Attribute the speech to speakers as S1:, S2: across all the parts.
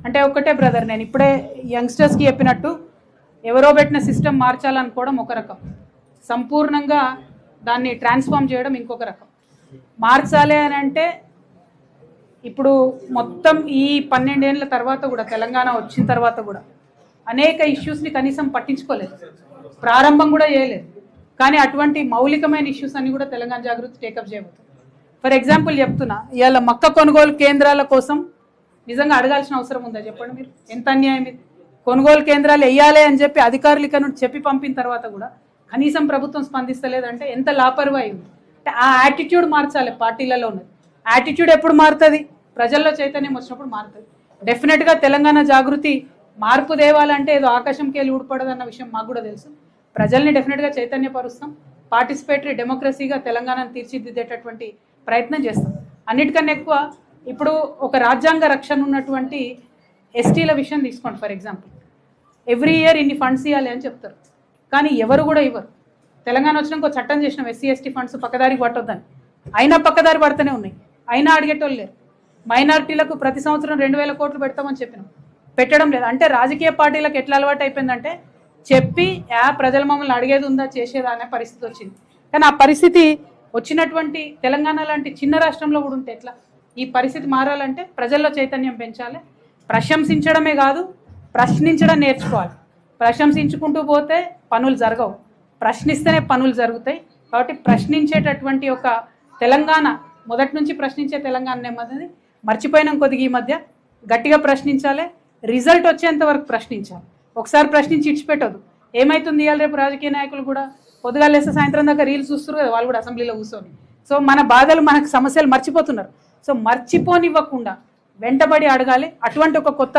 S1: అంటే ఒక్కటే బ్రదర్, నేను ఇప్పుడే యంగ్స్టర్స్కి చెప్పినట్టు ఎవరో పెట్టిన సిస్టమ్ మార్చాలనుకోవడం ఒక రకం, సంపూర్ణంగా దాన్ని ట్రాన్స్ఫార్మ్ చేయడం ఇంకొక రకం. మార్చాలి అని అంటే ఇప్పుడు మొత్తం ఈ 12 ఏళ్ళ తర్వాత కూడా, తెలంగాణ వచ్చిన తర్వాత కూడా అనేక ఇష్యూస్ని కనీసం పట్టించుకోలేదు, ప్రారంభం కూడా చేయలేదు. కానీ అటువంటి మౌలికమైన ఇష్యూస్ అన్ని కూడా తెలంగాణ జాగృతి టేకప్ చేయబోతుంది. ఫర్ ఎగ్జాంపుల్ చెప్తున్నా, ఇవాళ మక్క కొనుగోలు కేంద్రాల కోసం నిజంగా అడగాల్సిన అవసరం ఉందా చెప్పండి మీరు? ఎంత అన్యాయం ఇది. కొనుగోలు కేంద్రాలు వేయాలి అని చెప్పి అధికారులు ఇక్కడ నుండి చెప్పి పంపిన తర్వాత కూడా కనీసం ప్రభుత్వం స్పందిస్తలేదంటే ఎంత లాపర్వాయి ఉంది. అంటే ఆ యాటిట్యూడ్ మార్చాలి పార్టీలలో ఉన్నది. యాటిట్యూడ్ ఎప్పుడు మారుతుంది? ప్రజల్లో చైతన్యం వచ్చినప్పుడు మారుతుంది. డెఫినెట్గా తెలంగాణ జాగృతి మార్పు తేవాలంటే ఏదో ఆకాశంకి వెళ్ళి ఊడిపడదన్న విషయం మాకు కూడా తెలుసు. ప్రజల్ని డెఫినెట్గా చైతన్యపరుస్తాం, పార్టిసిపేటరీ డెమోక్రసీగా తెలంగాణను తీర్చిదిద్దేటటువంటి ప్రయత్నం చేస్తాం. అన్నిటికన్నా ఎక్కువ ఇప్పుడు ఒక రాజ్యాంగ రక్షణ ఉన్నటువంటి ఎస్టీల విషయం తీసుకోండి. ఫర్ ఎగ్జాంపుల్, ఎవ్రీ ఇయర్ ఇన్ని ఫండ్స్ ఇవ్వాలి అని చెప్తారు, కానీ ఎవరు కూడా ఇవ్వరు. తెలంగాణ వచ్చినాక ఒక చట్టం చేసినాం, ఎస్సీ ఎస్టీ ఫండ్స్ పక్కదారికి పట్టొద్దని. అయినా పక్కదారి పడుతూనే ఉన్నాయి, అయినా అడిగేటోళ్ళు లేరు. మైనారిటీలకు ప్రతి సంవత్సరం 2000 కోట్లు పెడతామని చెప్పినాం, పెట్టడం లేదు. అంటే రాజకీయ పార్టీలకు ఎట్లా అలవాటు అయిపోయిందంటే చెప్పి ప్రజల మమ్మల్ని అడిగేది ఉందా చేసేదా అనే పరిస్థితి వచ్చింది. కానీ ఆ పరిస్థితి వచ్చినటువంటి తెలంగాణ లాంటి చిన్న రాష్ట్రంలో కూడా ఉంటే ఎట్లా? ఈ పరిస్థితి మారాలంటే ప్రజల్లో చైతన్యం పెంచాలి. ప్రశంసించడమే కాదు, ప్రశ్నించడం నేర్చుకోవాలి. ప్రశంసించుకుంటూ పోతే పనులు జరగవు, ప్రశ్నిస్తేనే పనులు జరుగుతాయి. కాబట్టి ప్రశ్నించేటటువంటి ఒక తెలంగాణ, మొదటి నుంచి ప్రశ్నించే తెలంగాణ నెమ్మది మర్చిపోయినాం కొద్దిగా. ఈ మధ్య గట్టిగా ప్రశ్నించాలి, రిజల్ట్ వచ్చేంత వరకు ప్రశ్నించాలి. ఒకసారి ప్రశ్నించి ఇచ్చిపెట్టదు. ఏమవుతుంది ఇవాళ రేపు రాజకీయ నాయకులు కూడా పొద్దుగాలు వేస్తే సాయంత్రం దాకా రీల్స్ చూస్తారు కదా, వాళ్ళు కూడా అసెంబ్లీలో కూర్చొని. సో మన బాధలు, మనకు సమస్యలు మర్చిపోతున్నారు. సో మర్చిపోనివ్వకుండా వెంటబడి అడగాలి. అటువంటి ఒక కొత్త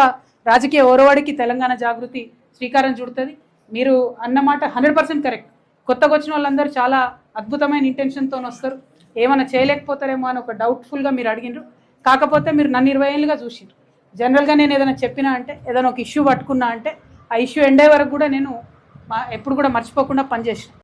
S1: రాజకీయ ఓరవాడికి తెలంగాణ జాగృతి శ్రీకారం చుడుతుంది. మీరు అన్నమాట 100% కరెక్ట్. కొత్తగా వచ్చిన వాళ్ళందరూ చాలా అద్భుతమైన ఇంటెన్షన్తో వస్తారు, ఏమైనా చేయలేకపోతారేమో అని ఒక డౌట్ఫుల్గా మీరు అడిగినారు. కాకపోతే మీరు నన్ను 20 ఏళ్ళుగా చూసినారు. జనరల్గా నేను ఏదైనా చెప్పినా అంటే, ఏదైనా ఒక ఇష్యూ పట్టుకున్నా అంటే ఆ ఇష్యూ ఎండే వరకు కూడా నేను ఎప్పుడు కూడా మర్చిపోకుండా పనిచేసిన.